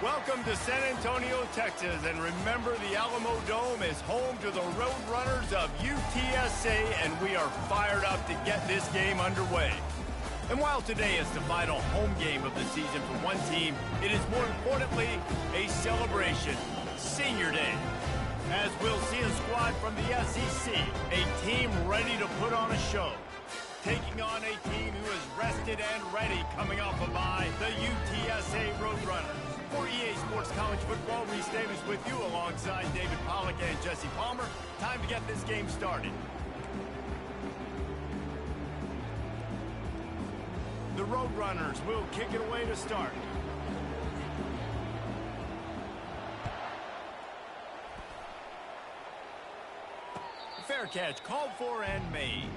Welcome to San Antonio, Texas, and remember the Alamo Dome is home to the Roadrunners of UTSA, and we are fired up to get this game underway. And while today is the final home game of the season for one team, it is more importantly a celebration, Senior Day. As we'll see a squad from the SEC, a team ready to put on a show. Taking on a team who is rested and ready coming off a bye, the UTSA Roadrunners. For EA Sports College Football, Reese Davis with you alongside David Pollack and Jesse Palmer. Time to get this game started. The Roadrunners will kick it away to start. Fair catch called for and made.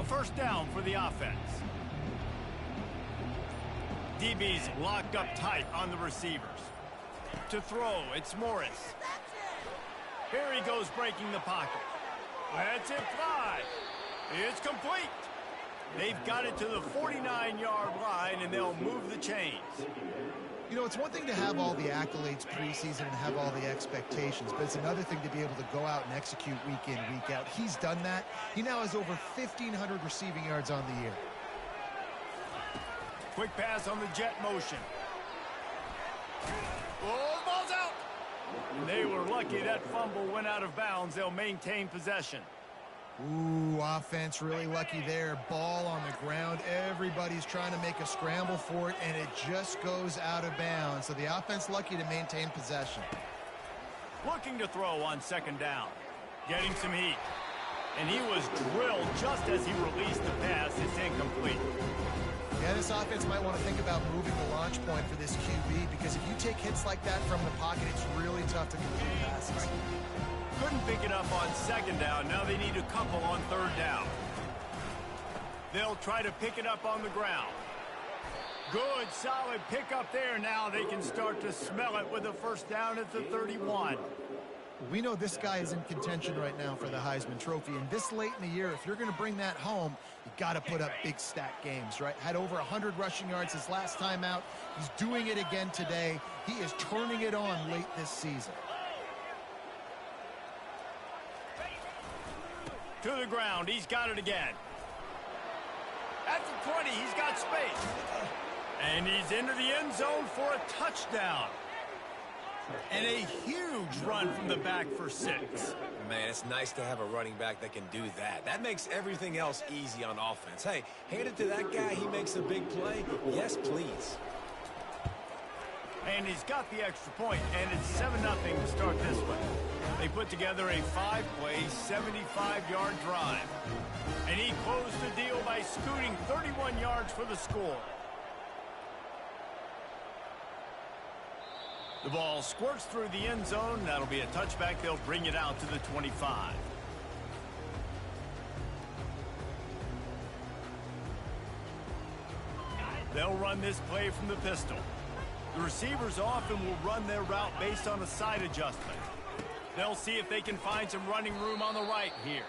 First down for the offense. DB's locked up tight on the receivers. To throw, it's Morris. Here he goes breaking the pocket. Lets it fly. It's complete. They've got it to the 49-yard line, and they'll move the chains. You know, it's one thing to have all the accolades preseason and have all the expectations, but it's another thing to be able to go out and execute week in, week out. He's done that. He now has over 1,500 receiving yards on the year. Quick pass on the jet motion. Oh, the ball's out. They were lucky that fumble went out of bounds. They'll maintain possession. Ooh, offense really lucky there. Ball on the ground. Everybody's trying to make a scramble for it, and it just goes out of bounds. So the offense lucky to maintain possession. Looking to throw on second down. Getting some heat. And he was drilled just as he released the pass. It's incomplete. Yeah, this offense might want to think about moving the launch point for this QB, because if you take hits like that from the pocket, it's really tough to complete passes. Couldn't pick it up on second down. Now they need a couple on third down. They'll try to pick it up on the ground. Good, solid pickup there. Now they can start to smell it with a first down at the 31. We know this guy is in contention right now for the Heisman Trophy, and this late in the year, if you're going to bring that home, you got to put up big stat games, right? Had over 100 rushing yards his last time out. He's doing it again today. He is turning it on late this season. To the ground, he's got it again. At the 20, he's got space. And he's into the end zone for a touchdown. And a huge run from the back for 6. Man, it's nice to have a running back that can do that. That makes everything else easy on offense. Hey, hand it to that guy. He makes a big play. Yes, please. And he's got the extra point, and it's 7-0 to start this one. They put together a 5-play, 75-yard drive. And he closed the deal by scooting 31 yards for the score. The ball squirts through the end zone. That'll be a touchback. They'll bring it out to the 25. They'll run this play from the pistol. The receivers often will run their route based on a side adjustment. They'll see if they can find some running room on the right here.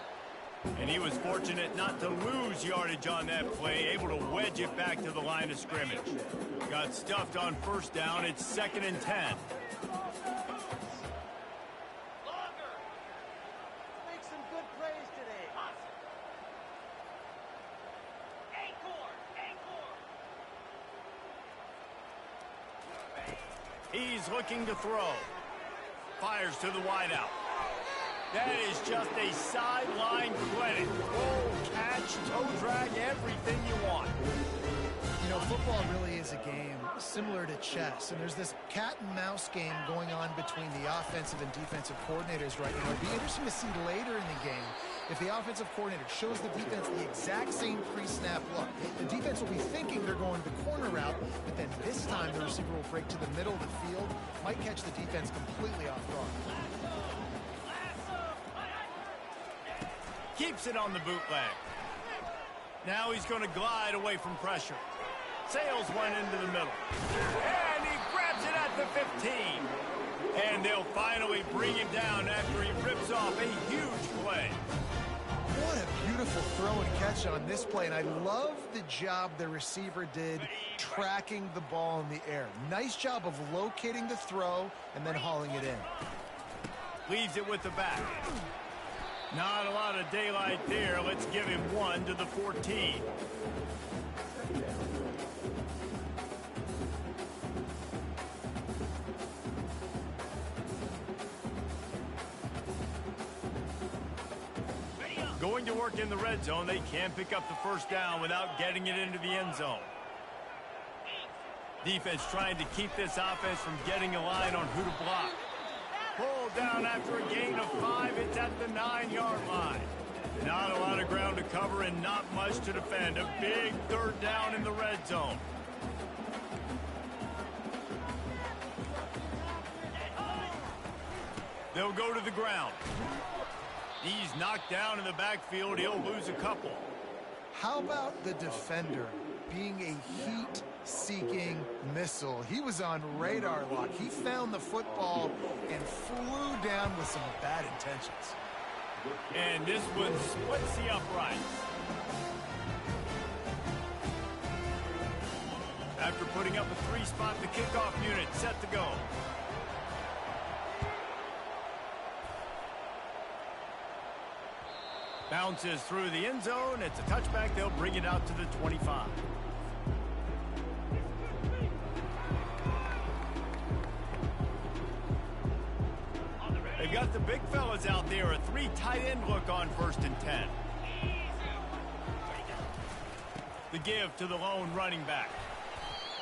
And he was fortunate not to lose yardage on that play, able to wedge it back to the line of scrimmage. Got stuffed on first down. It's 2nd and 10. He's looking to throw. Fires to the wideout. That is just a sideline credit. Roll, catch, toe drag, everything you want. You know, football really is a game similar to chess, and there's this cat and mouse game going on between the offensive and defensive coordinators right now. It'd be interesting to see later in the game if the offensive coordinator shows the defense the exact same pre-snap look. The defense will be thinking they're going the corner route, but then this time the receiver will break to the middle of the field, might catch the defense completely off guard. Keeps it on the bootleg. Now he's going to glide away from pressure. Sails one into the middle. And he grabs it at the 15. And they'll finally bring him down after he rips off a huge play. What a beautiful throw and catch on this play, and I love the job the receiver did tracking the ball in the air. Nice job of locating the throw and then hauling it in. Leaves it with the back. Not a lot of daylight there. Let's give him one to the 14. Going to work in the red zone, they can't pick up the first down without getting it into the end zone. Defense trying to keep this offense from getting a line on who to block. Pulled down after a gain of 5. It's at the 9-yard line. Not a lot of ground to cover and not much to defend. A big third down in the red zone. They'll go to the ground. He's knocked down in the backfield. He'll lose a couple. How about the defender being a heat-seeking missile? He was on radar lock. He found the football and flew down with some bad intentions. And this one splits the uprights. After putting up a 3-spot, the kickoff unit set to go. Bounces through the end zone. It's a touchback. They'll bring it out to the 25. They've got the big fellas out there. A 3 tight end look on 1st and 10. The give to the lone running back.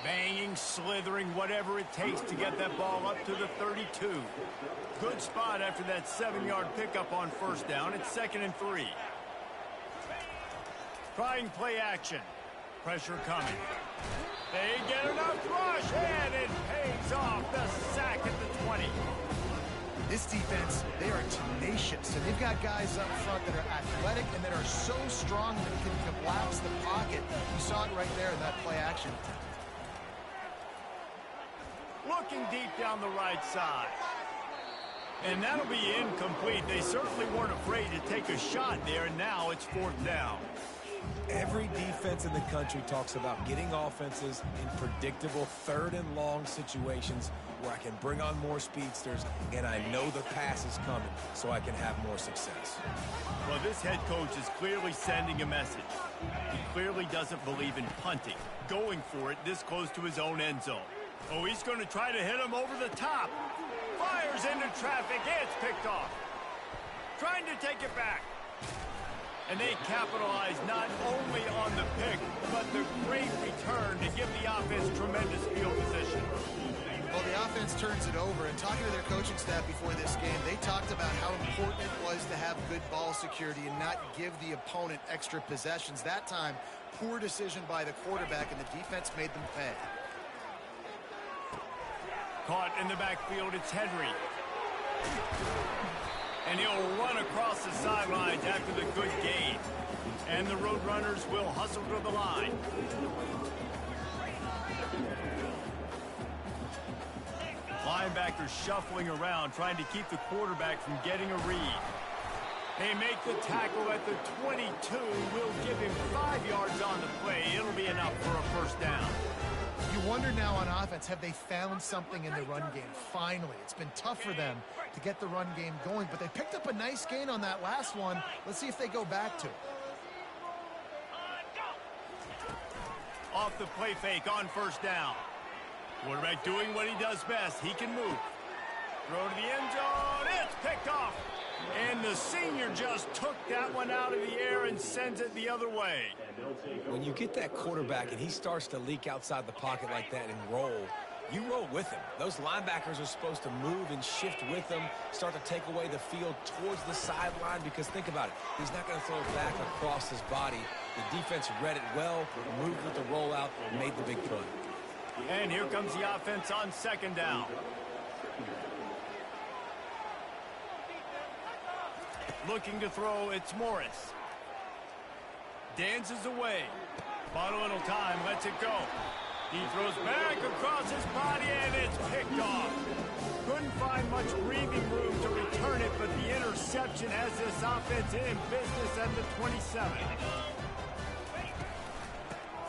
Banging, slithering, whatever it takes to get that ball up to the 32. Good spot after that 7-yard pickup on 1st down. It's 2nd and 3. Trying play action. Pressure coming. They get enough rush, and it pays off. The sack at the 20. This defense, they are tenacious, and they've got guys up front that are athletic and that are so strong that can collapse the pocket. You saw it right there in that play action. Looking deep down the right side. And that'll be incomplete. They certainly weren't afraid to take a shot there, and now it's 4th down. Every defense in the country talks about getting offenses in predictable 3rd and long situations where I can bring on more speedsters and I know the pass is coming so I can have more success. Well, this head coach is clearly sending a message. He clearly doesn't believe in punting, going for it this close to his own end zone. Oh, he's going to try to hit him over the top. Fires into traffic. It's picked off. Trying to take it back. And they capitalize not only on the pick, but the great return to give the offense tremendous field position. Well, the offense turns it over, and talking to their coaching staff before this game, they talked about how important it was to have good ball security and not give the opponent extra possessions. That time, poor decision by the quarterback, and the defense made them pay. Caught in the backfield, it's Henry. And he'll run across the sidelines after the good gain. And the Roadrunners will hustle to the line. Linebackers shuffling around, trying to keep the quarterback from getting a read. They make the tackle at the 22. Will give him 5 yards on the play. It'll be enough for a 1st down. You wonder now on offense, have they found something in the run game? Finally, it's been tough for them to get the run game going, but they picked up a nice gain on that last one. Let's see if they go back to it. Off the play fake on 1st down. Quarterback doing what he does best. He can move. Throw to the end zone. It's picked off. And the senior just took that one out of the air and sends it the other way. When you get that quarterback and he starts to leak outside the pocket like that and roll, you roll with him. Those linebackers are supposed to move and shift with him, start to take away the field towards the sideline, because think about it. He's not going to throw it back across his body. The defense read it well, moved with the rollout, and made the big play. And here comes the offense on 2nd down. Looking to throw, it's Morris. dances away. Bought a little time, lets it go. He throws back across his body, and it's picked off. Couldn't find much breathing room to return it, but the interception has this offense in business at the 27.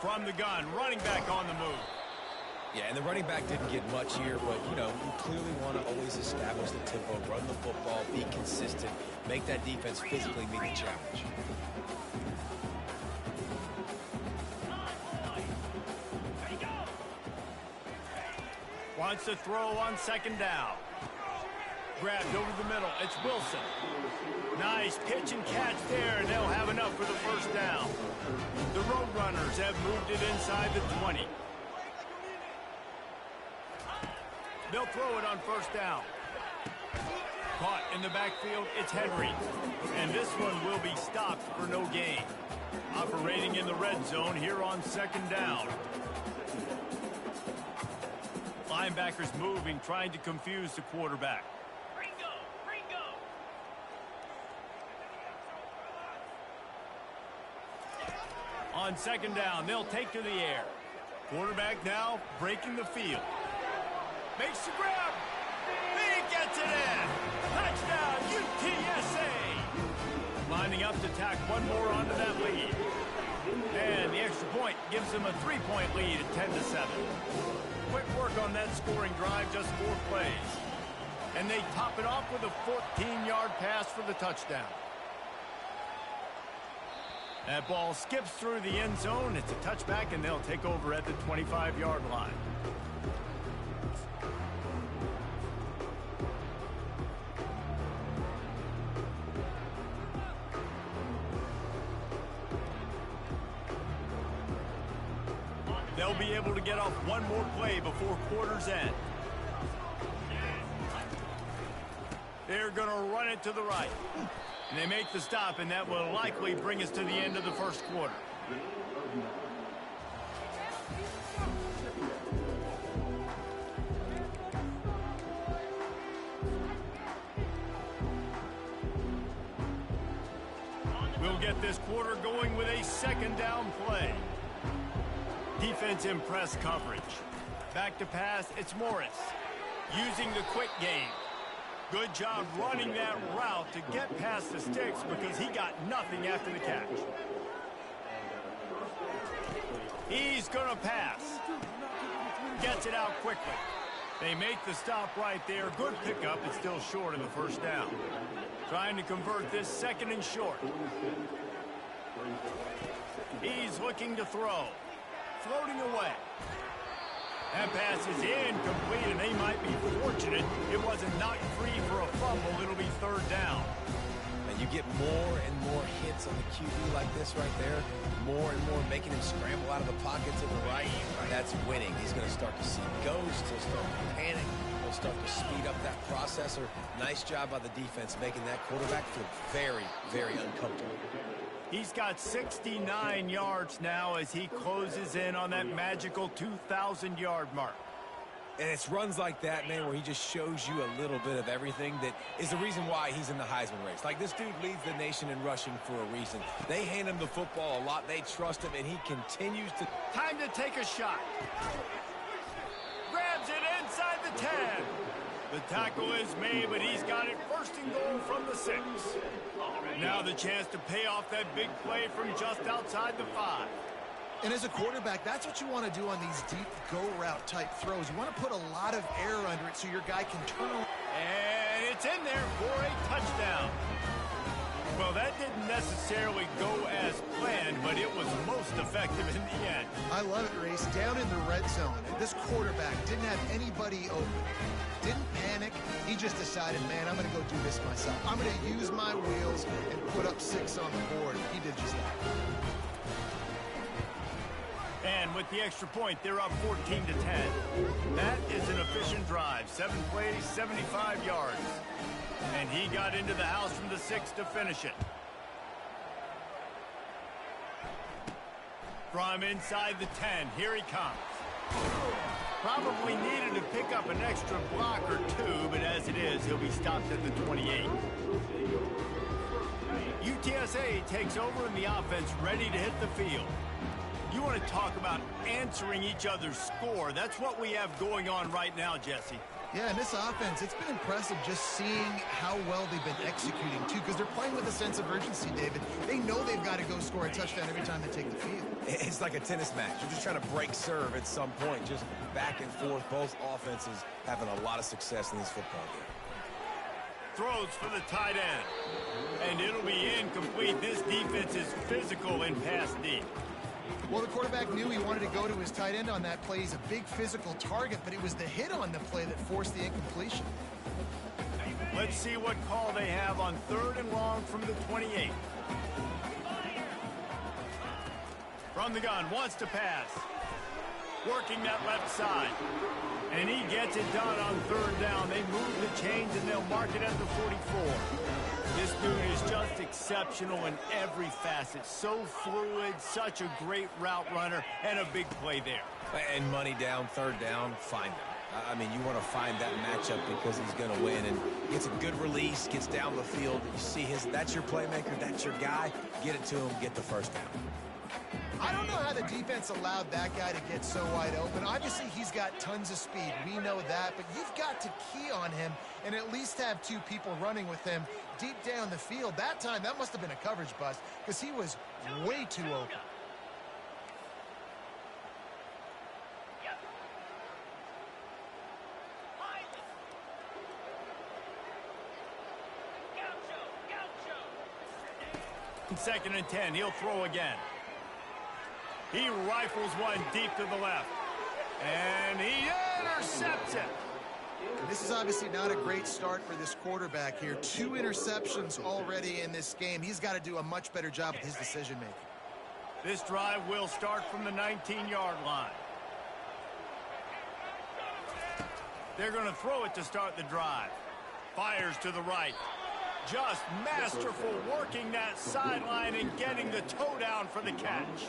From the gun, running back on the move. Yeah, and the running back didn't get much here, but, you know, you clearly want to always establish the tempo, run the football, be consistent, make that defense physically meet the challenge. Wants to throw on second down. Grabbed over the middle. It's Wilson. Nice pitch and catch there, and they'll have enough for the first down. The Roadrunners have moved it inside the 20. They'll throw it on first down. Caught in the backfield, it's Henry. And this one will be stopped for no gain. Operating in the red zone here on second down. Linebackers moving, trying to confuse the quarterback. On second down, they'll take to the air. Quarterback now breaking the field. Makes the grab. He gets it in. Touchdown, UTSA. Lining up to tack one more onto that lead. And the extra point gives them a 3-point lead at 10-7. Quick work on that scoring drive, just 4 plays. And they top it off with a 14-yard pass for the touchdown. That ball skips through the end zone. It's a touchback, and they'll take over at the 25-yard line. They'll be able to get off one more play before quarter's end. They're going to run it to the right. And they make the stop, and that will likely bring us to the end of the first quarter. We'll get this quarter going with a second down play. Defense in press coverage. Back to pass, it's Morris. Using the quick game. Good job running that route to get past the sticks because he got nothing after the catch. He's going to pass. Gets it out quickly. They make the stop right there. Good pickup. It's still short of the first down. Trying to convert this second and short. He's looking to throw. Floating away. That pass is incomplete, and they might be fortunate it wasn't knocked free for a fumble. It'll be third down. And you get more and more hits on the QB like this right there. More and more making him scramble out of the pocket to the right. That's winning. He's going to start to see ghosts. He'll start to panic. He'll start to speed up that processor. Nice job by the defense making that quarterback feel very, very uncomfortable. He's got 69 yards now as he closes in on that magical 2,000-yard mark. And it's runs like that, man, where he just shows you a little bit of everything that is the reason why he's in the Heisman race. Like, this dude leads the nation in rushing for a reason. They hand him the football a lot. They trust him, and he continues to... Time to take a shot. Grabs it inside the 10. The tackle is made, but he's got it first and goal from the 6. Now the chance to pay off that big play from just outside the 5. And as a quarterback, that's what you want to do on these deep go route type throws. You want to put a lot of air under it so your guy can turn around. And it's in there for a touchdown. Well, that didn't necessarily go as planned, but it was most effective in the end. I love it, Race. Down in the red zone, this quarterback didn't have anybody open. Didn't panic. He just decided, man, I'm going to go do this myself. I'm going to use my wheels and put up 6 on the board. He did just that. And with the extra point, they're up 14-10. That is an efficient drive. 7 plays, 75 yards. And he got into the house from the 6 to finish it. From inside the 10, here he comes. Probably needed to pick up an extra block or 2, but as it is, he'll be stopped at the 28. UTSA takes over in the offense, ready to hit the field. You want to talk about answering each other's score. That's what we have going on right now, Jesse. Yeah, and this offense, it's been impressive just seeing how well they've been executing, too, because they're playing with a sense of urgency, David. They know they've got to go score a touchdown every time they take the field. It's like a tennis match. You're just trying to break serve at some point, just back and forth. Both offenses having a lot of success in this football game. Throws for the tight end. And it'll be incomplete. This defense is physical in pass deep. Well, the quarterback knew he wanted to go to his tight end on that play. He's a big physical target, but it was the hit on the play that forced the incompletion. Let's see what call they have on 3rd and long from the 28. From the gun, wants to pass. Working that left side. And he gets it done on 3rd down. They move the chains and they'll mark it at the 44. This dude is just exceptional in every facet. So fluid, such a great route runner, and a big play there. And money down, 3rd down, find him. I mean, you want to find that matchup because he's going to win. And gets a good release, gets down the field. You see that's your playmaker, that's your guy. Get it to him, get the 1st down. I don't know how the defense allowed that guy to get so wide open. Obviously, he's got tons of speed. We know that, but you've got to key on him and at least have 2 people running with him deep down the field. That time, that must have been a coverage bust because he was way too open. In 2nd and 10, he'll throw again. He rifles one deep to the left. And he intercepts it. This is obviously not a great start for this quarterback here. 2 interceptions already in this game. He's got to do a much better job with his decision-making. This drive will start from the 19-yard line. They're going to throw it to start the drive. Fires to the right. Just masterful working that sideline and getting the toe down for the catch.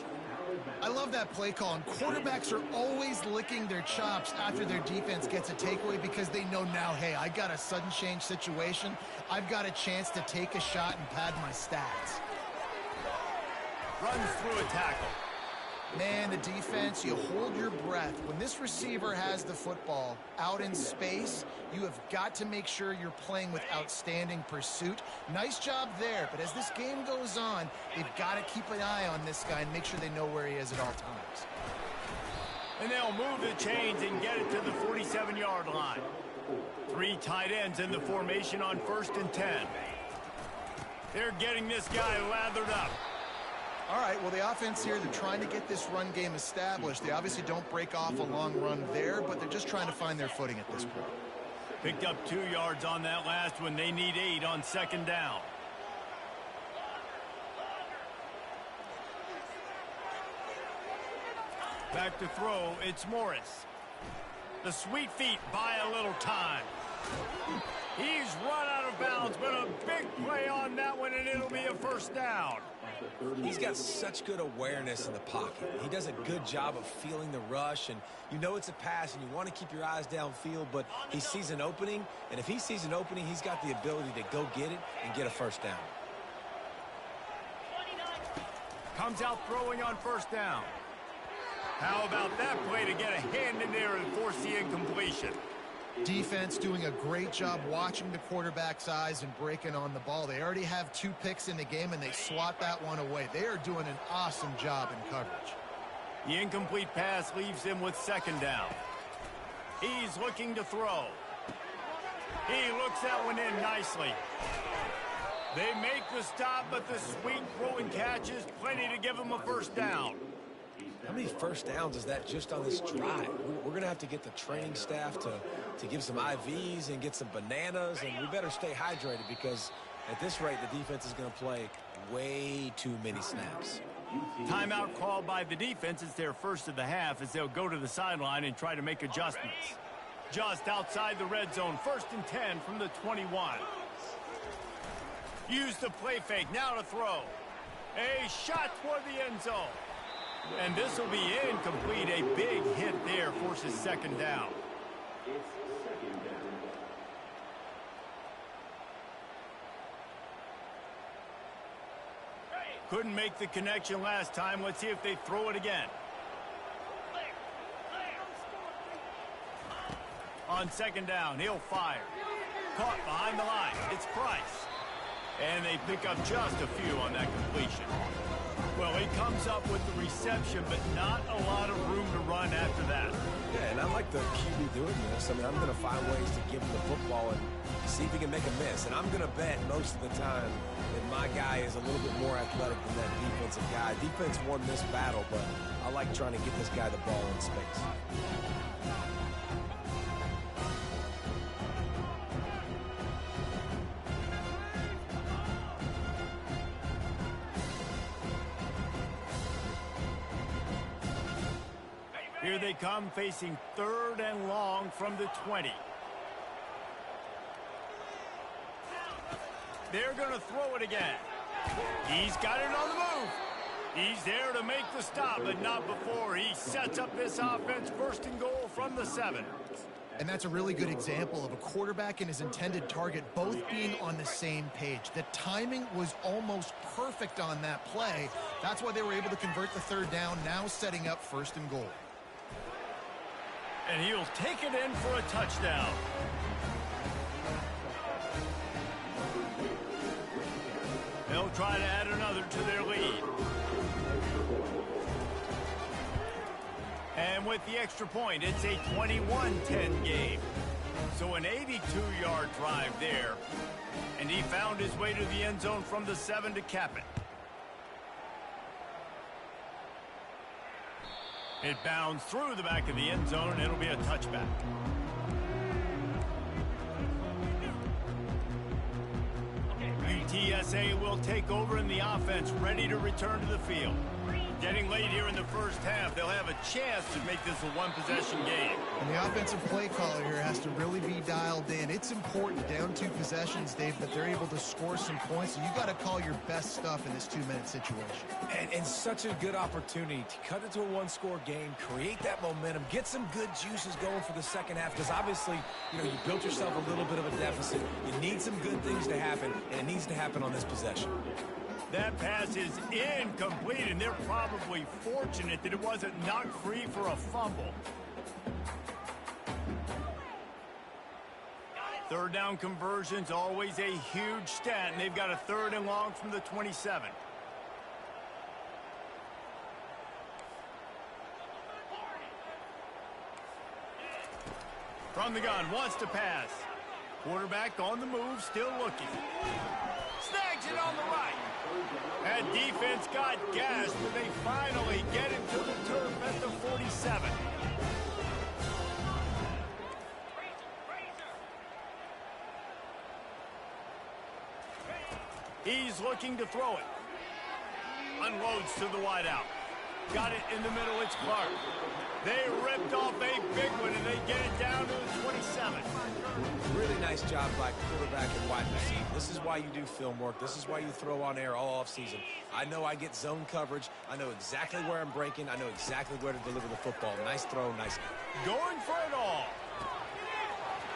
I love that play call, and quarterbacks are always licking their chops after their defense gets a takeaway because they know now, hey, I got a sudden change situation. I've got a chance to take a shot and pad my stats. Runs through a tackle. Man, the defense, you hold your breath. When this receiver has the football out in space, you have got to make sure you're playing with outstanding pursuit. Nice job there, but as this game goes on, they've got to keep an eye on this guy and make sure they know where he is at all times. And they'll move the chains and get it to the 47-yard line. 3 tight ends in the formation on 1st and 10. They're getting this guy lathered up. All right, well, the offense here, they're trying to get this run game established. They obviously don't break off a long run there, but they're just trying to find their footing at this point. Picked up 2 yards on that last one. They need 8 on 2nd down. Back to throw, it's Morris. The sweet feet buy a little time. He's run out of bounds, but a big play on that one, and it'll be a 1st down. He's got such good awareness in the pocket. He does a good job of feeling the rush, and you know it's a pass, and you want to keep your eyes downfield, but he sees an opening, and if he sees an opening, he's got the ability to go get it and get a 1st down. Comes out throwing on 1st down. How about that play to get a hand in there and force the incompletion? Defense doing a great job watching the quarterback's eyes and breaking on the ball. They already have 2 picks in the game, and they swat that one away. They are doing an awesome job in coverage. The incomplete pass leaves him with 2nd down. He's looking to throw. He looks that one in nicely. They make the stop, but the sweet throwing catch is plenty to give him a 1st down. How many 1st downs is that just on this drive? We're going to have to get the training staff to give some IVs and get some bananas, and we better stay hydrated because at this rate, the defense is going to play way too many snaps. Timeout called by the defense. It's their 1st of the half as they'll go to the sideline and try to make adjustments. Just outside the red zone, 1st and 10 from the 21. Use the play fake, now to throw. A shot toward the end zone. And this will be incomplete. A big hit there forces 2nd down. Couldn't make the connection last time. Let's see if they throw it again. On second down, he'll fire. Caught behind the line. It's Price. And they pick up just a few on that completion. Well, he comes up with the reception, but not a lot of room to run after that. Yeah, and I like the QB doing this. I mean, I'm going to find ways to give him the football and see if he can make a miss. And I'm going to bet most of the time that my guy is a little bit more athletic than that defensive guy. Defense won this battle, but I like trying to get this guy the ball in space. Here they come, facing 3rd and long from the 20. They're going to throw it again. He's got it on the move. He's there to make the stop, but not before he sets up this offense 1st and goal from the 7. And that's a really good example of a quarterback and his intended target both being on the same page. The timing was almost perfect on that play. That's why they were able to convert the 3rd down, now setting up 1st and goal. And he'll take it in for a touchdown. They'll try to add another to their lead. And with the extra point, it's a 21-10 game. So an 82-yard drive there. And he found his way to the end zone from the 7 to cap it. It bounds through the back of the end zone, and it'll be a touchback. UTSA will take over in the offense, ready to return to the field. Getting late here in the first half, they'll have a chance to make this a one-possession game. And the offensive play caller here has to really be dialed in. It's important, down 2 possessions, Dave, that they're able to score some points. So you got to call your best stuff in this 2-minute situation. And such a good opportunity to cut into a 1-score game, create that momentum, get some good juices going for the second half, because obviously, you built yourself a little bit of a deficit. You need some good things to happen, and it needs to happen on this possession. That pass is incomplete, and they're probably fortunate that it wasn't knocked free for a fumble. 3rd down conversion's always a huge stat, and they've got a 3rd and long from the 27. From the gun, wants to pass. Quarterback on the move, still looking. Snags it on the right. That defense got gashed, but they finally get him to the turf at the 47. He's looking to throw it. Unloads to the wideout. Got it in the middle, it's Clark. They ripped off a big one, and they get it down to the 27. Really nice job by quarterback and wide receiver. This is why you do film work. This is why you throw on air all offseason. I know I get zone coverage. I know exactly where I'm breaking. I know exactly where to deliver the football. Nice throw, nice. Going for it all.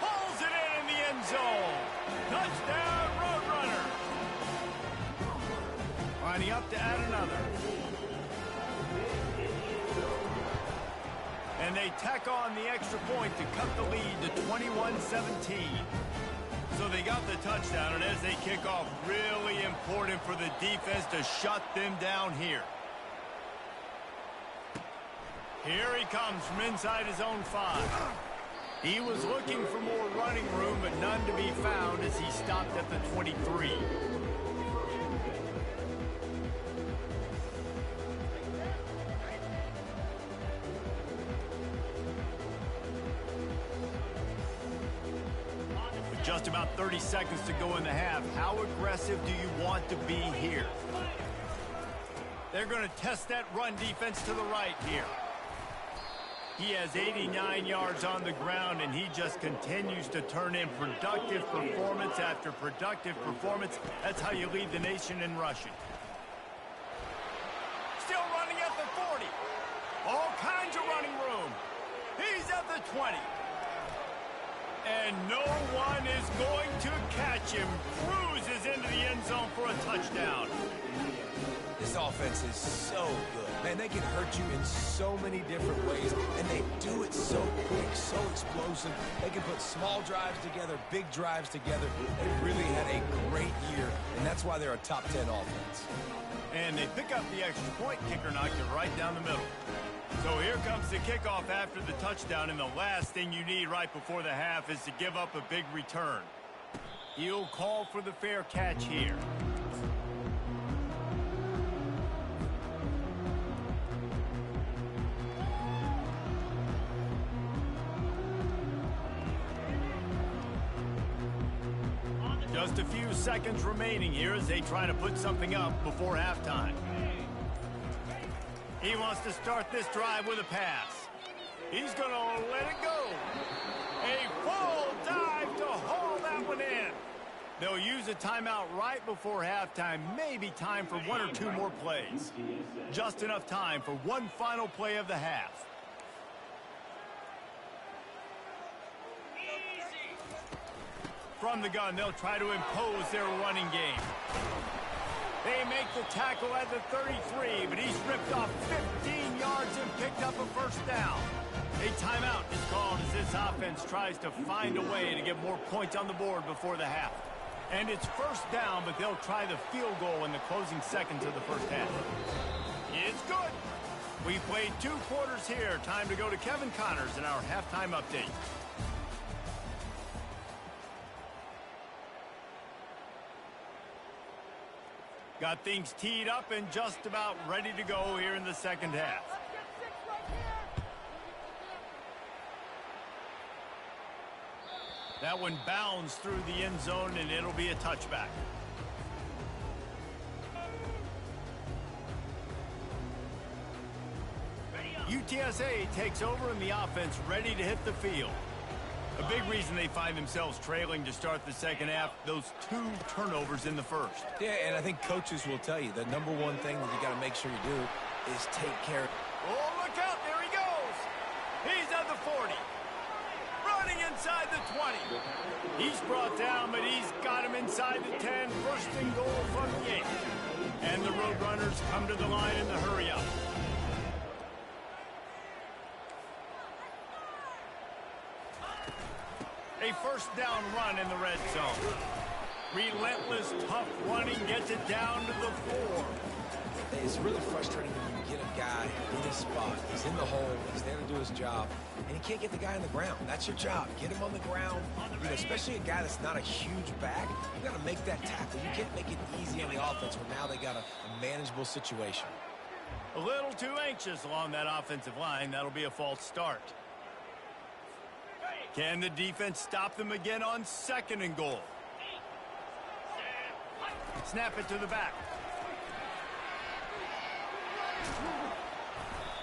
Pulls it in the end zone. Touchdown, Roadrunner. Lining up to add another. And they tack on the extra point to cut the lead to 21-17. So they got the touchdown, and as they kick off, really important for the defense to shut them down here. Here he comes from inside his own 5. He was looking for more running room, but none to be found as he stopped at the 23. Just about 30 seconds to go in the half. How aggressive do you want to be here? They're going to test that run defense to the right here. He has 89 yards on the ground, and he just continues to turn in productive performance after productive performance. That's how you lead the nation in rushing. Still running at the 40. All kinds of running room. He's at the 20. And no one is going to catch him. Cruises into the end zone for a touchdown. This offense is so good. Man, they can hurt you in so many different ways, and they do it so quick, so explosive. They can put small drives together, big drives together. They really had a great year, and that's why they're a top 10 offense. And they pick up the extra point. Kicker knocked it right down the middle. So here comes the kickoff after the touchdown, and the last thing you need right before the half is to give up a big return. He'll call for the fair catch here. Just a few seconds remaining here as they try to put something up before halftime. He wants to start this drive with a pass. He's going to let it go. A full dive to haul that one in. They'll use a timeout right before halftime. Maybe time for one or two more plays. Just enough time for one final play of the half. From the gun, they'll try to impose their running game. They make the tackle at the 33, but he's ripped off 15 yards and picked up a first down. A timeout is called as this offense tries to find a way to get more points on the board before the half. And it's first down, but they'll try the field goal in the closing seconds of the first half. It's good. We've played 2 quarters here. Time to go to Kevin Connors in our halftime update. Got things teed up and just about ready to go here in the second half. That one bounds through the end zone, and it'll be a touchback. UTSA takes over, and the offense ready to hit the field. A big reason they find themselves trailing to start the second half, those 2 turnovers in the first. Yeah, and I think coaches will tell you the number one thing that you got to make sure you do is take care. Oh, look out. There he goes. He's at the 40. Running inside the 20. He's brought down, but he's got him inside the 10. First and goal from the 8. And the Roadrunners come to the line in the hurry-up. A first down run in the red zone. Relentless, tough running gets it down to the 4. It's really frustrating when you get a guy in his spot. He's in the hole. He's there to do his job. And you can't get the guy on the ground. That's your job. Get him on the ground. You know, especially a guy that's not a huge back. You got to make that tackle. You can't make it easy on the offense when now they got a manageable situation. A little too anxious along that offensive line. That'll be a false start. Can the defense stop them again on second and goal? Snap it to the back.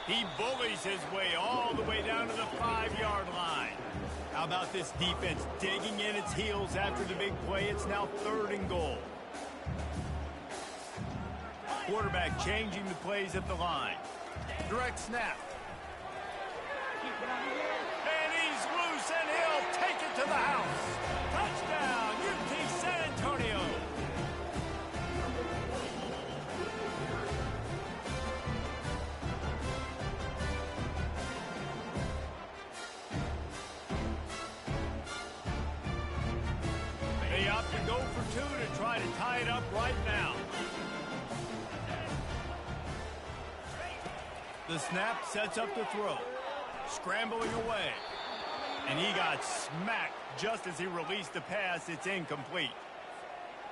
He bullies his way all the way down to the 5-yard line. How about this defense digging in its heels after the big play? It's now third and goal. Quarterback changing the plays at the line. Direct snap. And he's loose, and he'll take it to the house. Touchdown, UT San Antonio. They opt to go for 2 to try to tie it up right now. The snap sets up the throw. Scrambling away. And he got smacked just as he released the pass. It's incomplete.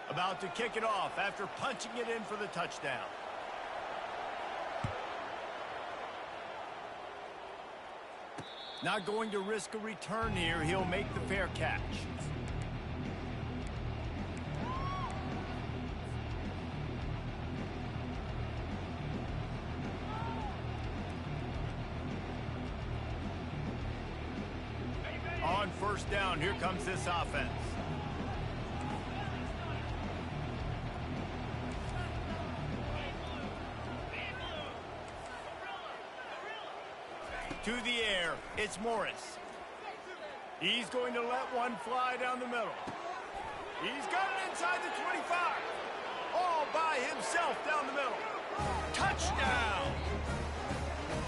About to kick it off after punching it in for the touchdown. Not going to risk a return here. He'll make the fair catch. On first down, here comes this offense. To the air, it's Morris. He's going to let one fly down the middle. He's got it inside the 25. Oh, by himself down the middle. Touchdown!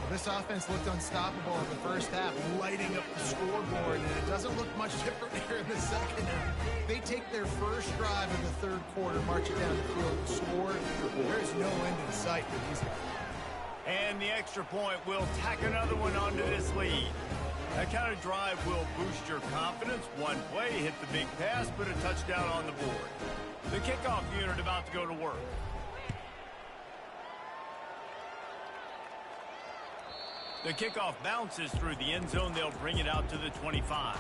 This offense looked unstoppable in the first half, lighting up the scoreboard, and it doesn't look much different here in the second half. They take their first drive in the third quarter, march it down the field, and score. There's no end in sight for these guys. And the extra point will tack another one onto this lead. That kind of drive will boost your confidence. One play, hit the big pass, put a touchdown on the board. The kickoff unit about to go to work. The kickoff bounces through the end zone. They'll bring it out to the 25.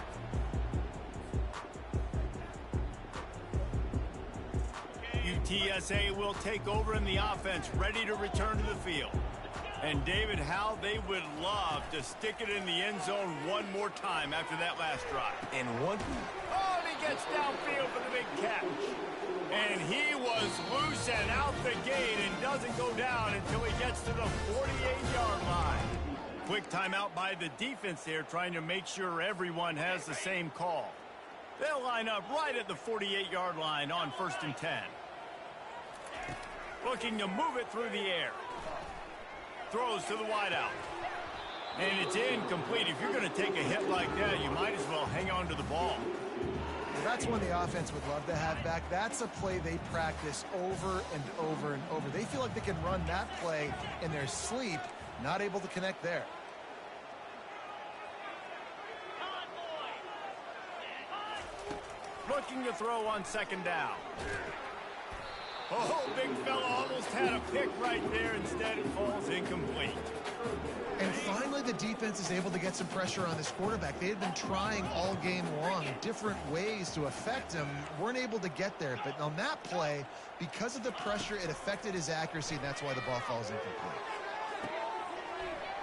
UTSA will take over in the offense, ready to return to the field. And David, how they would love to stick it in the end zone one more time after that last drive. And one... Oh, and he gets downfield for the big catch. And he was loose and out the gate and doesn't go down until he gets to the 48-yard line. Quick timeout by the defense there, trying to make sure everyone has the same call. They'll line up right at the 48-yard line on 1st and 10. Looking to move it through the air. Throws to the wideout. And it's incomplete. If you're going to take a hit like that, you might as well hang on to the ball. Well, that's one the offense would love to have back. That's a play they practice over and over and over. They feel like they can run that play in their sleep, not able to connect there. Looking to throw on 2nd down. Oh, big fella almost had a pick right there. Instead, it falls incomplete. And finally, the defense is able to get some pressure on this quarterback. They had been trying all game long different ways to affect him. Weren't able to get there. But on that play, because of the pressure, it affected his accuracy, and that's why the ball falls incomplete.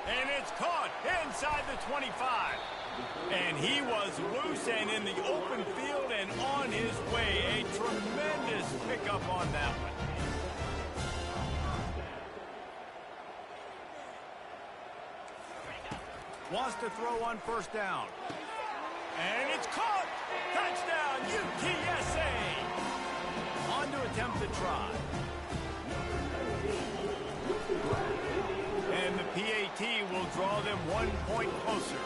And it's caught inside the 25. And he was loose and in the open field and on his way. A tremendous pickup on that one. Wants to throw on 1st down. And it's caught. Touchdown, UTSA. On to attempt the try. And the PAT will draw them 1 point closer.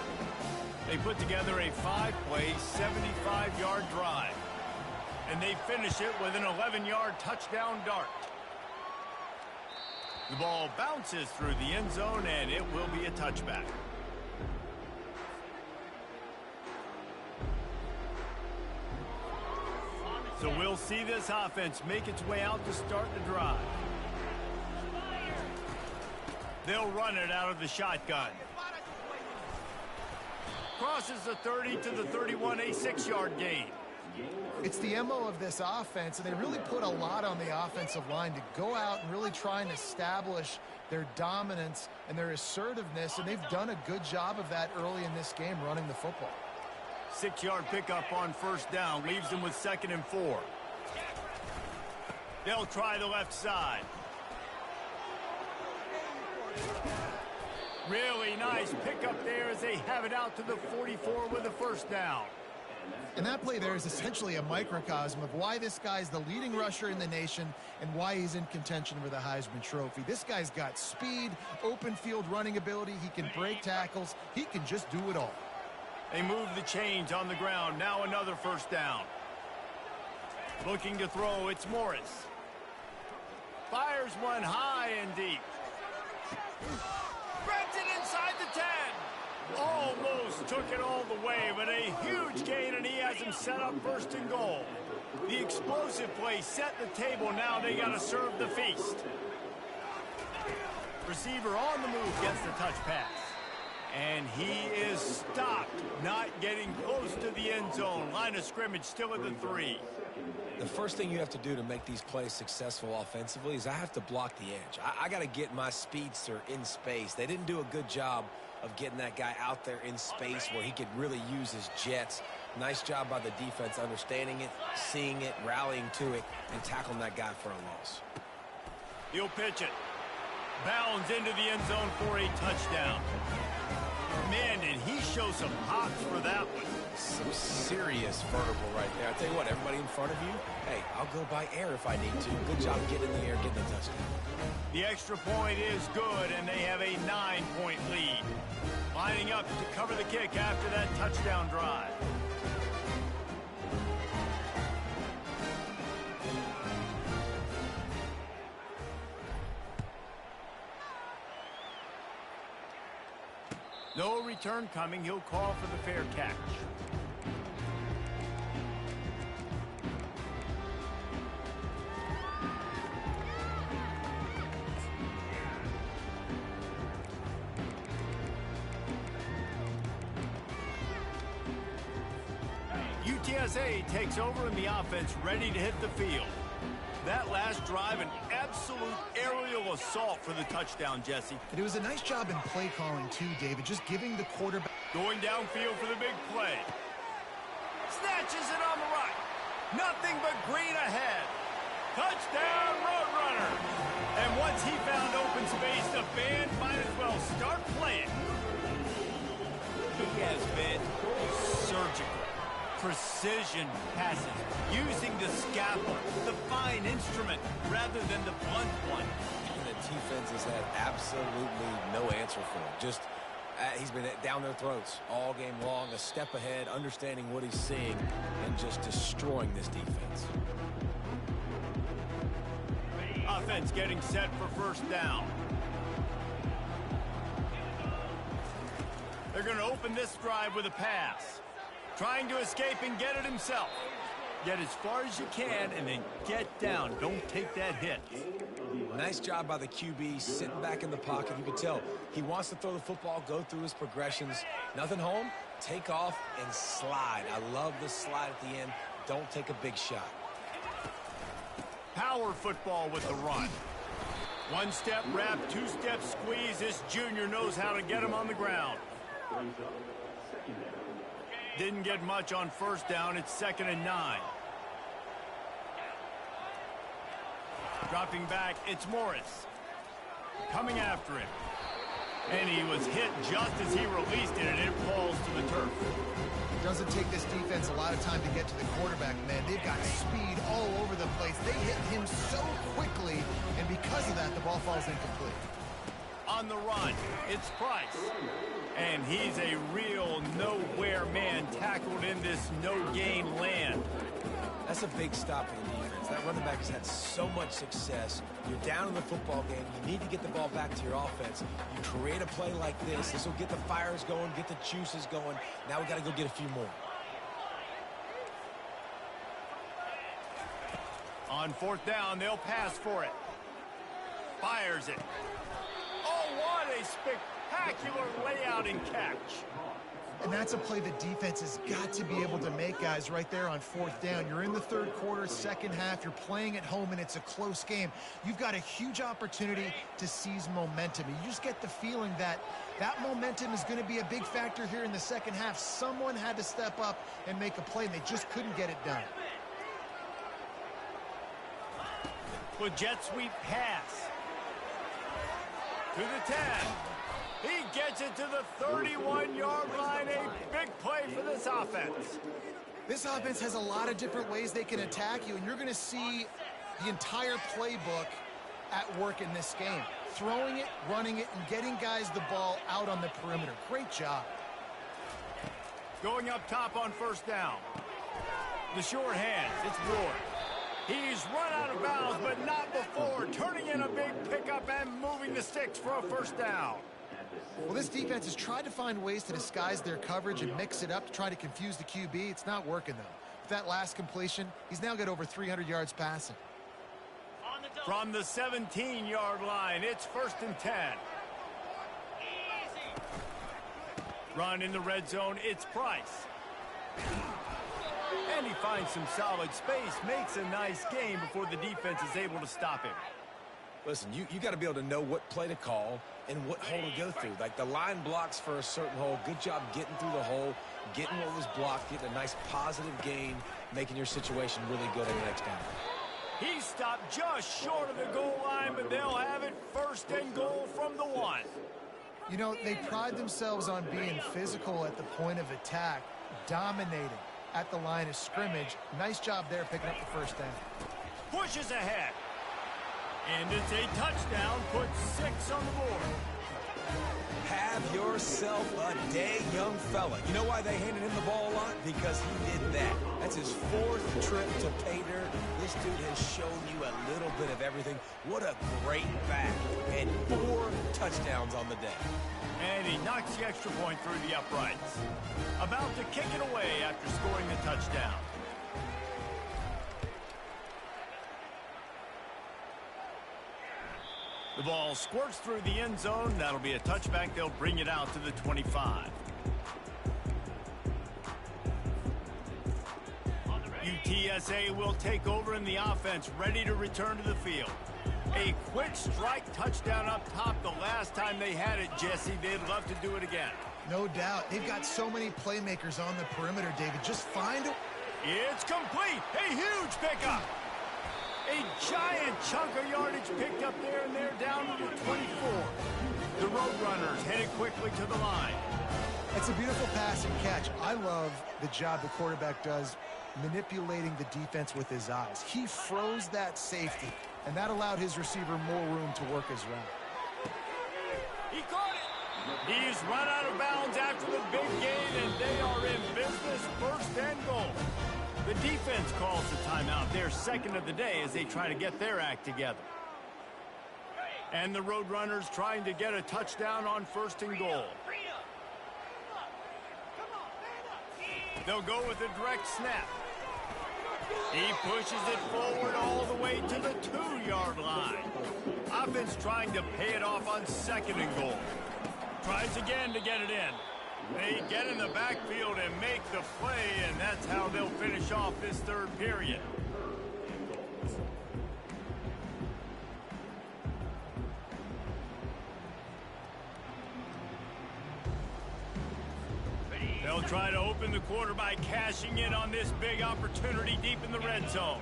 They put together a 5-play, 75-yard drive. And they finish it with an 11-yard touchdown dart. The ball bounces through the end zone, and it will be a touchback. So we'll see this offense make its way out to start the drive. They'll run it out of the shotgun. Crosses the 30 to the 31, a 6-yard gain. It's the MO of this offense, and they really put a lot on the offensive line to go out and really try and establish their dominance and their assertiveness, and they've done a good job of that early in this game, running the football. 6-yard pickup on 1st down, leaves them with 2nd and 4. They'll try the left side. Really nice pickup there as they have it out to the 44 with a 1st down. And that play there is essentially a microcosm of why this guy's the leading rusher in the nation and why he's in contention for the Heisman Trophy. This guy's got speed, open field running ability. He can break tackles. He can just do it all. They move the chains on the ground. Now another 1st down. Looking to throw, it's Morris. Fires one high and deep. Grabs it inside the 10. Almost took it all the way, but a huge gain, and he has him set up 1st and goal. The explosive play set the table. Now they got to serve the feast. Receiver on the move gets the touch pass. And he is stopped, not getting close to the end zone. Line of scrimmage still at the 3. The first thing you have to do to make these plays successful offensively is I have to block the edge. I got to get my speedster in space. They didn't do a good job of getting that guy out there in space where he could really use his jets. Nice job by the defense understanding it, seeing it, rallying to it, and tackling that guy for a loss. He'll pitch it. Bounds into the end zone for a touchdown. Man, did he show some hops for that one. Some serious vertical right there. I tell you what, everybody in front of you, hey, I'll go by air if I need to. Good job getting in the air, getting the touchdown. The extra point is good, and they have a 9-point lead. Lining up to cover the kick after that touchdown drive. No return coming. He'll call for the fair catch. UTSA takes over in the offense, ready to hit the field. That last drive, an absolute aerial assault for the touchdown, Jesse. And it was a nice job in play calling, too, David, just giving the quarterback. Going downfield for the big play. Snatches it on the right. Nothing but green ahead. Touchdown, Roadrunner. And once he found open space, the band might as well start playing. He has been surgical. Precision passes, using the scalpel, the fine instrument, rather than the blunt one. And the defense has had absolutely no answer for him. Just, he's been down their throats all game long, a step ahead, understanding what he's seeing, and just destroying this defense. Offense getting set for first down. They're going to open this drive with a pass. Trying to escape and get it himself. Get as far as you can and then get down. Don't take that hit. Nice job by the QB, sitting back in the pocket. You can tell he wants to throw the football, go through his progressions. Nothing home, take off and slide. I love the slide at the end. Don't take a big shot. Power football with the run. One-step wrap, two-step squeeze. This junior knows how to get him on the ground. Didn't get much on first down. It's 2nd and 9. Dropping back, it's Morris. Coming after him. And he was hit just as he released it, and it falls to the turf. It doesn't take this defense a lot of time to get to the quarterback, man. They've got speed all over the place. They hit him so quickly, and because of that, the ball falls incomplete. On the run, it's Price. And he's a real nowhere man tackled in this no-gain land. That's a big stop for the defense. That running back has had so much success. You're down in the football game. You need to get the ball back to your offense. You create a play like this. This will get the fires going, get the juices going. Now we got to go get a few more. On 4th down, they'll pass for it. Fires it. Oh, what a spectacular layout and catch. And that's a play the defense has got to be able to make, guys, right there on 4th down. You're in the 3rd quarter, 2nd half. You're playing at home, and it's a close game. You've got a huge opportunity to seize momentum. And you just get the feeling that that momentum is going to be a big factor here in the 2nd half. Someone had to step up and make a play, and they just couldn't get it done. With jet sweep pass. To the 10. He gets it to the 31-yard line. A big play for this offense. This offense has a lot of different ways they can attack you, and you're going to see the entire playbook at work in this game. Throwing it, running it, and getting guys the ball out on the perimeter. Great job. Going up top on 1st down. The short hands. It's Ward. He's run out of bounds, but not before. Turning in a big pickup and moving the sticks for a 1st down. Well, this defense has tried to find ways to disguise their coverage and mix it up to try to confuse the QB. It's not working, though. With that last completion, he's now got over 300 yards passing. From the 17-yard line, it's 1st and 10. Run in the red zone, it's Price. And he finds some solid space, makes a nice game before the defense is able to stop him. Listen, you got to be able to know what play to call and what hole to go through. Like the line blocks for a certain hole. Good job getting through the hole, getting what was blocked, getting a nice positive gain, making your situation really good in the next down. He stopped just short of the goal line, but they'll have it 1st and goal from the 1. You know, they pride themselves on being physical at the point of attack, dominating at the line of scrimmage. Nice job there picking up the 1st down. Pushes ahead. And it's a touchdown, puts 6 on the board. Have yourself a day, young fella. You know why they handed him the ball a lot? Because he did that. That's his 4th trip to pay dirt. This dude has shown you a little bit of everything. What a great back. And 4 touchdowns on the day. And he knocks the extra point through the uprights. About to kick it away after scoring the touchdown. The ball squirts through the end zone. That'll be a touchback. They'll bring it out to the 25. UTSA will take over in the offense, ready to return to the field. A quick strike touchdown up top. The last time they had it, Jesse, they'd love to do it again. No doubt. They've got so many playmakers on the perimeter, David. Just find a... It's complete. A huge pickup. A giant chunk of yardage picked up there, and they're down to the 24. The Roadrunners headed quickly to the line. It's a beautiful pass and catch. I love the job the quarterback does manipulating the defense with his eyes. He froze that safety, and that allowed his receiver more room to work his route. He caught it. He's run out of bounds after the big gain, and they are in business, 1st and goal. The defense calls the timeout, their 2nd of the day, as they try to get their act together. And the Roadrunners trying to get a touchdown on 1st and goal. They'll go with a direct snap. He pushes it forward all the way to the 2-yard line. Offense trying to pay it off on 2nd and goal. Tries again to get it in. They get in the backfield and make the play, and that's how they'll finish off this 3rd period. They'll try to open the quarter by cashing in on this big opportunity deep in the red zone.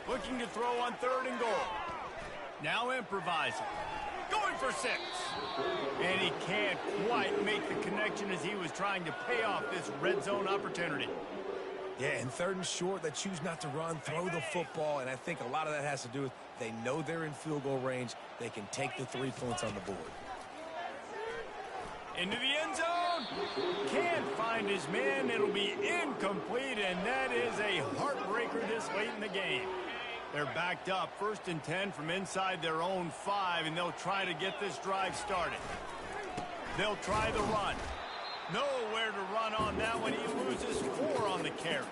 Looking to throw on 3rd and goal. Now improvising. Going for 6. And he can't quite make the connection as he was trying to pay off this red zone opportunity. Yeah, and 3rd and short, they choose not to run, throw the football, and I think a lot of that has to do with they know they're in field goal range. They can take the 3 points on the board. Into the end zone. Can't find his man. It'll be incomplete, and that is a heartbreaker this late in the game. They're backed up, 1st and 10 from inside their own 5, and they'll try to get this drive started. They'll try the run. Nowhere to run on that one. He loses 4 on the carry.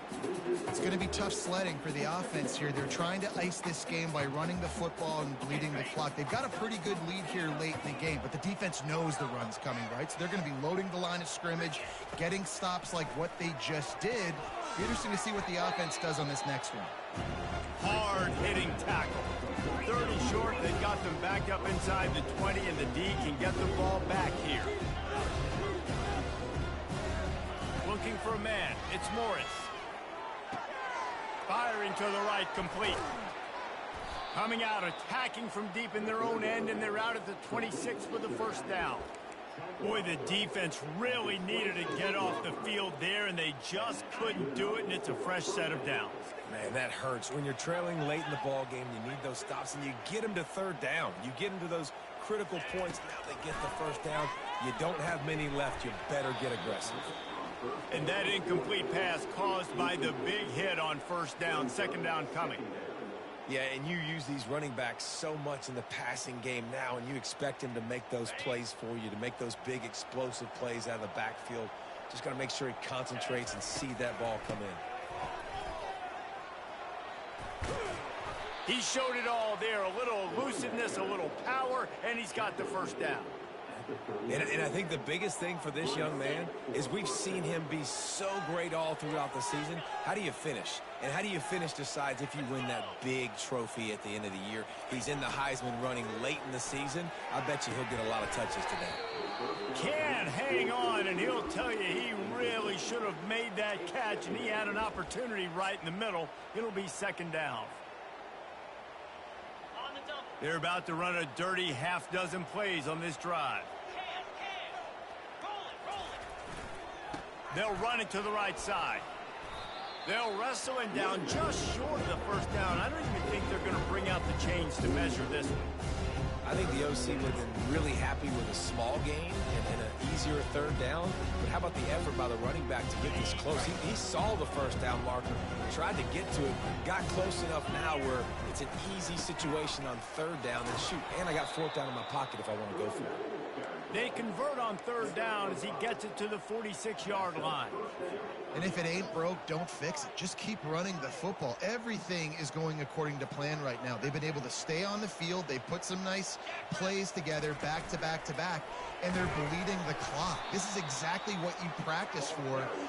It's going to be tough sledding for the offense here. They're trying to ice this game by running the football and bleeding the clock. They've got a pretty good lead here late in the game, but the defense knows the run's coming, right? So they're going to be loading the line of scrimmage, getting stops like what they just did. Be interesting to see what the offense does on this next one. Hard-hitting tackle. 30 short. They've got them backed up inside the 20, and the D can get the ball back here. Looking for a man. It's Morris. Firing to the right, complete. Coming out, attacking from deep in their own end, and they're out at the 26 for the 1st down. Boy, the defense really needed to get off the field there, and they just couldn't do it, and it's a fresh set of downs. Man, that hurts. When you're trailing late in the ball game, you need those stops, and you get them to 3rd down. You get them to those critical points. Now they get the 1st down. You don't have many left. You better get aggressive. And that incomplete pass caused by the big hit on 1st down, 2nd down coming. Yeah, and you use these running backs so much in the passing game now, and you expect him to make those plays for you, to make those big explosive plays out of the backfield. Just got to make sure he concentrates and see that ball come in. He showed it all there, a little elusiveness, a little power, and he's got the 1st down. And I think the biggest thing for this young man is we've seen him be so great all throughout the season. How do you finish? And how do you finish decides if you win that big trophy at the end of the year. He's in the Heisman running late in the season. I bet you he'll get a lot of touches today. Can hang on, and he'll tell you he really should have made that catch, and he had an opportunity right in the middle. It'll be second down. They're about to run a dirty half-dozen plays on this drive. They'll run it to the right side. They'll wrestle him down just short of the first down. I don't even think they're going to bring out the chains to measure this one. I think the OC would have been really happy with a small gain and an easier third down. But how about the effort by the running back to get this close? He saw the first down marker, tried to get to it, got close enough now where it's an easy situation on third down. And shoot, and I got fourth down in my pocket if I want to go for it. They convert on third down as he gets it to the 46-yard line. And if it ain't broke, don't fix it. Just keep running the football. Everything is going according to plan right now. They've been able to stay on the field. They put some nice plays together back to back to back, and they're bleeding the clock. This is exactly what you practice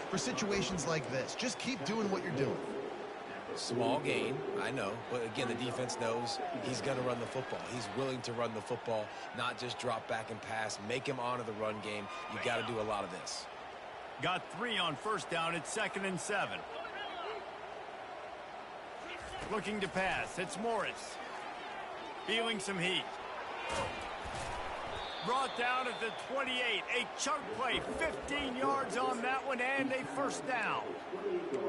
for situations like this. Just keep doing what you're doing. Small gain, I know, but again, the defense knows he's going to run the football. He's willing to run the football, not just drop back and pass, make him honor the run game. You got to do a lot of this. Got 3 on first down. It's 2nd and 7. Looking to pass. It's Morris. Feeling some heat. Brought down at the 28. A chunk play. 15 yards on that one, and a first down.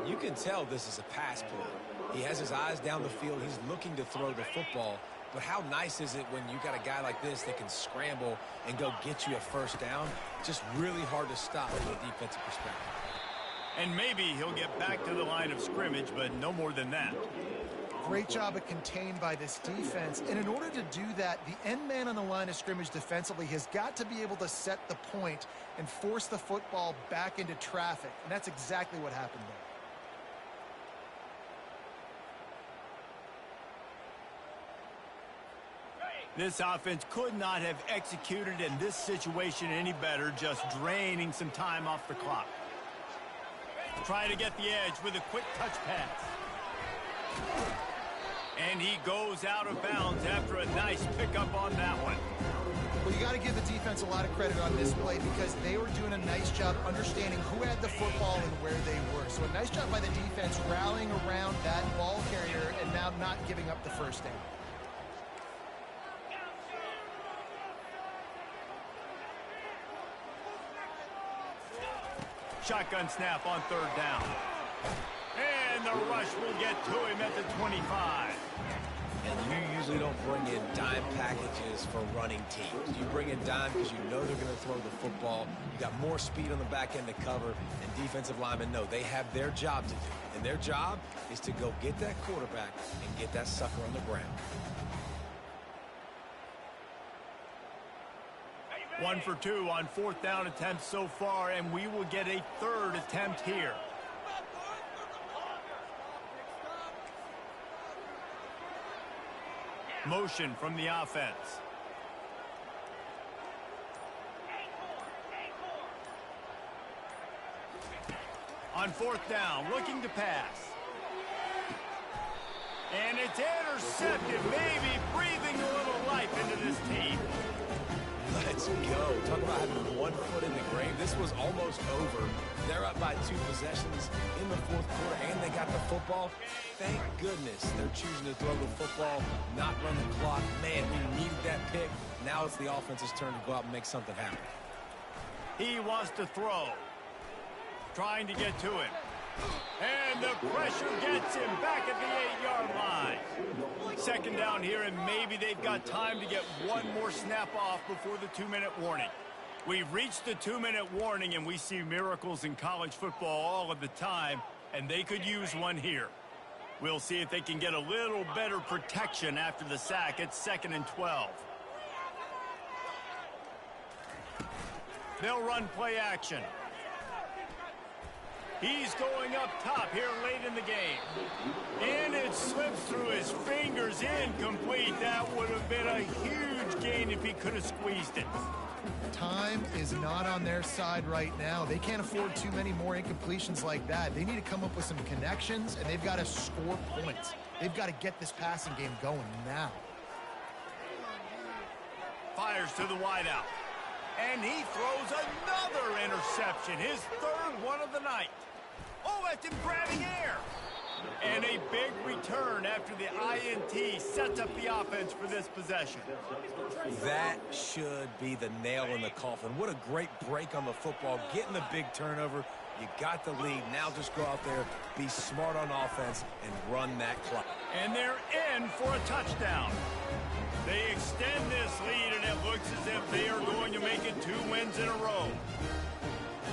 You can tell this is a pass play. He has his eyes down the field. He's looking to throw the football. But how nice is it when you got a guy like this that can scramble and go get you a first down? Just really hard to stop from a defensive perspective. And maybe he'll get back to the line of scrimmage, but no more than that. Great job at contained by this defense. And in order to do that, the end man on the line of scrimmage defensively has got to be able to set the point and force the football back into traffic. And that's exactly what happened there. This offense could not have executed in this situation any better, just draining some time off the clock. Trying to get the edge with a quick touch pass. And he goes out of bounds after a nice pickup on that one. Well, you got to give the defense a lot of credit on this play because they were doing a nice job understanding who had the football and where they were. So a nice job by the defense rallying around that ball carrier and now not giving up the first down. Shotgun snap on third down. And the rush will get to him at the 25. And you usually don't bring in dime packages for running teams. You bring in dime because you know they're going to throw the football. You got more speed on the back end to cover, and defensive linemen know they have their job to do. And their job is to go get that quarterback and get that sucker on the ground. 1 for 2 on fourth down attempts so far, and we will get a third attempt here. Motion from the offense. On fourth down, looking to pass. And it's intercepted, maybe breathing a little life into this team. Let's go. Talk about having 1 foot in the grave. This was almost over. They're up by 2 possessions in the fourth quarter, and they got the football. Thank goodness they're choosing to throw the football, not run the clock. Man, we needed that pick. Now it's the offense's turn to go out and make something happen. He wants to throw. Trying to get to him. And the pressure gets him back at the 8-yard line. Second down here, and maybe they've got time to get one more snap off before the 2-minute warning. We've reached the 2-minute warning, and we see miracles in college football all of the time, and they could use one here. We'll see if they can get a little better protection after the sack. It's 2nd and 12. They'll run play action. He's going up top here late in the game. And it slips through his fingers, incomplete. That would have been a huge gain if he could have squeezed it. Time is not on their side right now. They can't afford too many more incompletions like that. They need to come up with some connections, and they've got to score points. They've got to get this passing game going now. Fires to the wideout. And he throws another interception, his third one of the night. Oh, that's him grabbing air. And a big return after the INT sets up the offense for this possession. That should be the nail in the coffin. What a great break on the football, getting the big turnover. You got the lead. Now just go out there, be smart on offense, and run that clock. And they're in for a touchdown. They extend this lead, and it looks as if they are going to make it 2 wins in a row.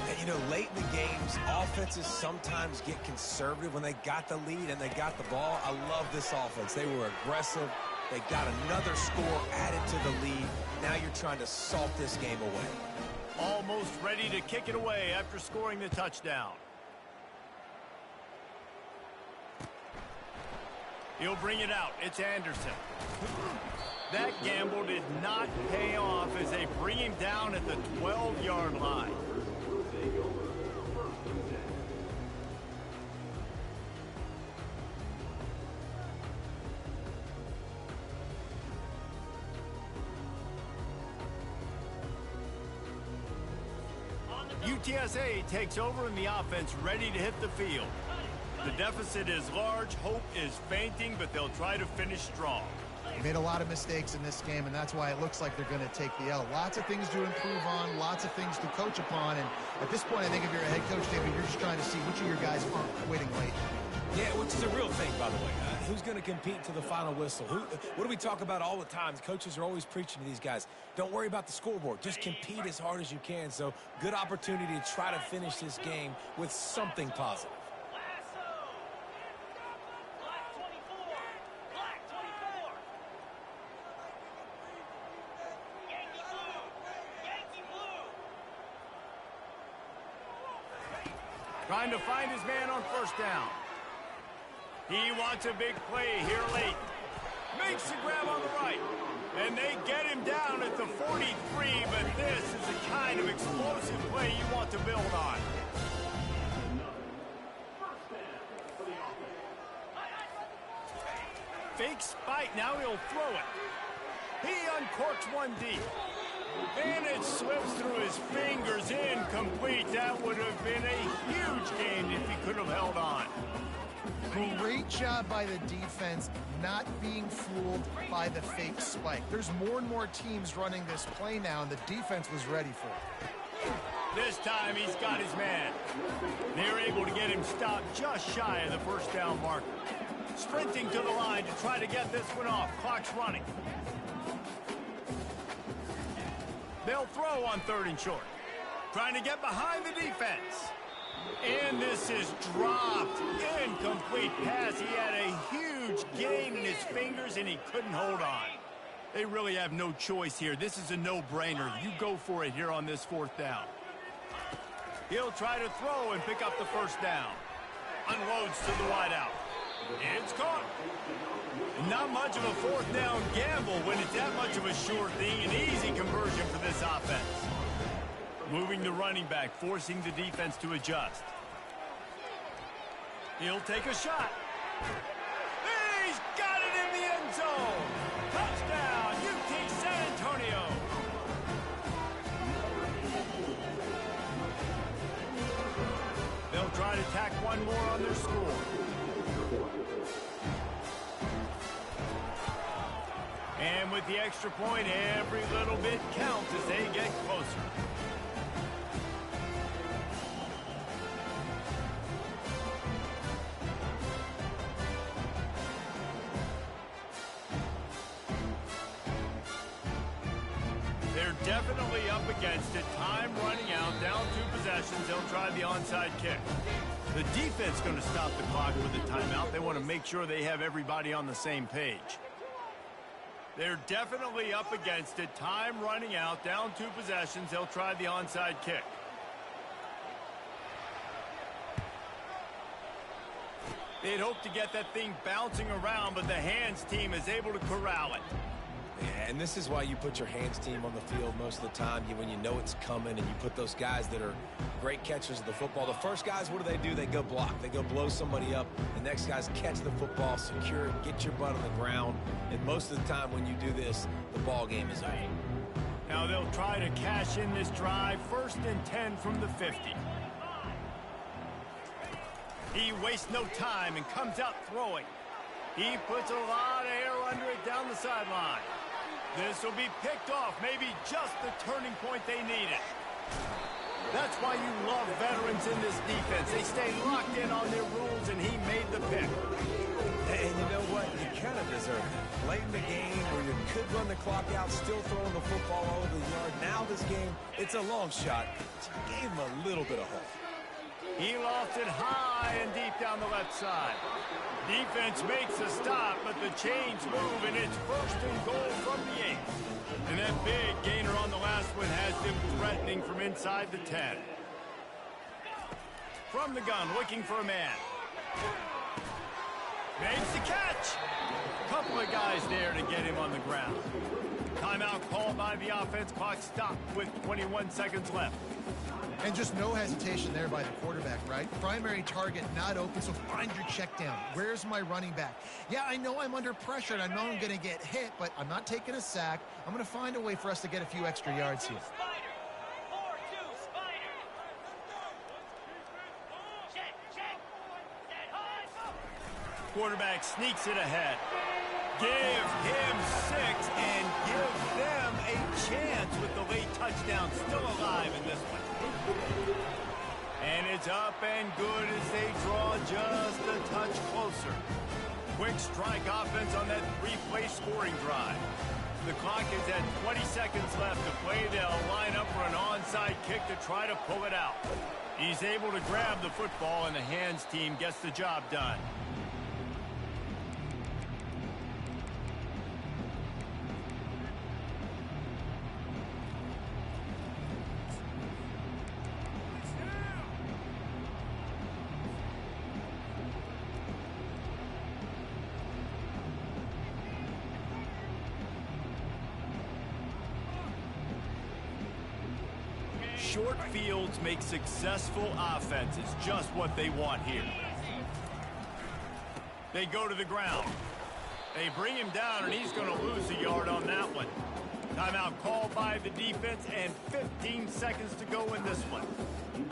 And, you know, late in the games, offenses sometimes get conservative when they got the lead and they got the ball. I love this offense. They were aggressive. They got another score added to the lead. Now you're trying to salt this game away. Almost ready to kick it away after scoring the touchdown. He'll bring it out. It's Anderson. That gamble did not pay off as they bring him down at the 12-yard line. UTSA takes over in the offense, ready to hit the field. The deficit is large, hope is fainting, but they'll try to finish strong. Made a lot of mistakes in this game, and that's why it looks like they're going to take the L. Lots of things to improve on, lots of things to coach upon, and at this point, I think if you're a head coach, David, you're just trying to see which of your guys aren't quitting late. Yeah, which is a real thing, by the way. Who's going to compete to the final whistle? What do we talk about all the time? Coaches are always preaching to these guys. Don't worry about the scoreboard. Just compete as hard as you can. So, good opportunity to try to finish this game with something positive. Trying to find his man on first down. He wants a big play here late. Makes the grab on the right. And they get him down at the 43, but this is the kind of explosive play you want to build on. Fake spike, now he'll throw it. He uncorks one deep. And it slips through his fingers, incomplete. That would have been a huge game if he could have held on. Great job by the defense not being fooled by the fake spike. There's more and more teams running this play now, and the defense was ready for it. This time he's got his man. They're able to get him stopped just shy of the first down marker. Sprinting to the line to try to get this one off. Clock's running. They'll throw on 3rd and short. Trying to get behind the defense. And this is dropped. Incomplete pass. He had a huge gain in his fingers, and he couldn't hold on. They really have no choice here. This is a no-brainer. You go for it here on this 4th down. He'll try to throw and pick up the first down. Unloads to the wideout. It's caught. Not much of a 4th down gamble when it's that much of a sure thing. An easy conversion for this offense. Moving the running back, forcing the defense to adjust. He'll take a shot. He's got it in the end zone. Touchdown, UT San Antonio. They'll try to tack one more on their score. And with the extra point, every little bit counts as they get closer. They're definitely up against it. Time running out, down 2 possessions. They'll try the onside kick. The defense going to stop the clock with a timeout. They want to make sure they have everybody on the same page. They're definitely up against it. Time running out, down 2 possessions. They'll try the onside kick. They'd hoped to get that thing bouncing around, but the hands team is able to corral it. Yeah, and this is why you put your hands team on the field most of the time. When you know it's coming, and you put those guys that are great catchers of the football. The first guys, what do? They go block. They go blow somebody up. The next guys catch the football, secure it, get your butt on the ground. And most of the time when you do this, the ball game is over. Now they'll try to cash in this drive. 1st and 10 from the 50. He wastes no time and comes out throwing. He puts a lot of air under it down the sideline. This will be picked off, maybe just the turning point they needed. That's why you love veterans in this defense. They stay locked in on their rules, and he made the pick. And you know what? You kind of deserve it. Late in the game where you could run the clock out, still throwing the football all over the yard. Now this game, it's a long shot. So gave him a little bit of hope. He lost it high and deep down the left side. Defense makes a stop, but the chains move, and it's 1st and goal from the 8. And that big gainer on the last one has them threatening from inside the 10. From the gun, looking for a man. Makes the catch. Couple of guys there to get him on the ground. Timeout called by the offense. Clock stopped with 21 seconds left. And just no hesitation there by the quarterback, right? Primary target not open, so find your check down. Where's my running back? Yeah, I know I'm under pressure, and I know I'm going to get hit, but I'm not taking a sack. I'm going to find a way for us to get a few extra yards here. Quarterback sneaks it ahead. Give him 6 and give them a chance with the late touchdown still alive in this one. And it's up and good as they draw just a touch closer. Quick strike offense on that 3-play scoring drive. The clock is at 20 seconds left to play. They'll line up for an onside kick to try to pull it out. He's able to grab the football, and the hands team gets the job done. Short fields make successful offenses, just what they want here. They go to the ground. They bring him down, and he's going to lose a yard on that one. Timeout called by the defense, and 15 seconds to go in this one.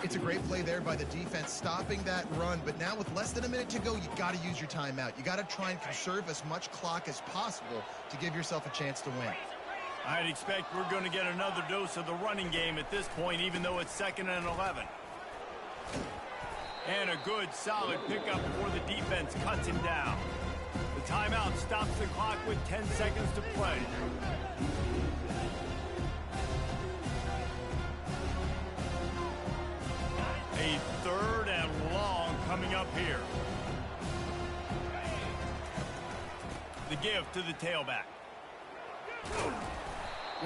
It's a great play there by the defense, stopping that run. But now with less than a minute to go, you got to use your timeout. You got to try and conserve as much clock as possible to give yourself a chance to win. I'd expect we're going to get another dose of the running game at this point, even though it's 2nd and 11. And a good, solid pickup before the defense cuts him down. The timeout stops the clock with 10 seconds to play. A 3rd and long coming up here. The give to the tailback.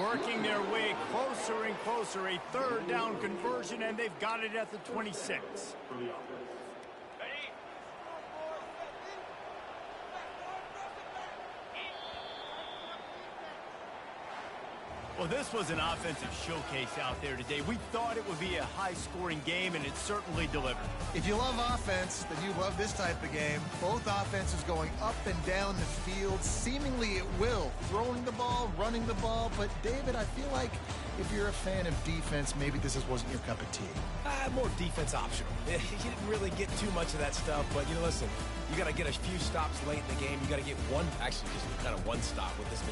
Working their way closer and closer. A 3rd down conversion, and they've got it at the 26. Well, this was an offensive showcase out there today. We thought it would be a high-scoring game, and it certainly delivered. If you love offense, then you love this type of game. Both offenses going up and down the field, seemingly at will. Throwing the ball, running the ball. But, David, I feel like if you're a fan of defense, maybe this wasn't your cup of tea. More defense optional. You didn't really get too much of that stuff, but, listen, you got to get a few stops late in the game. You got to get one, actually just kind of one stop with this many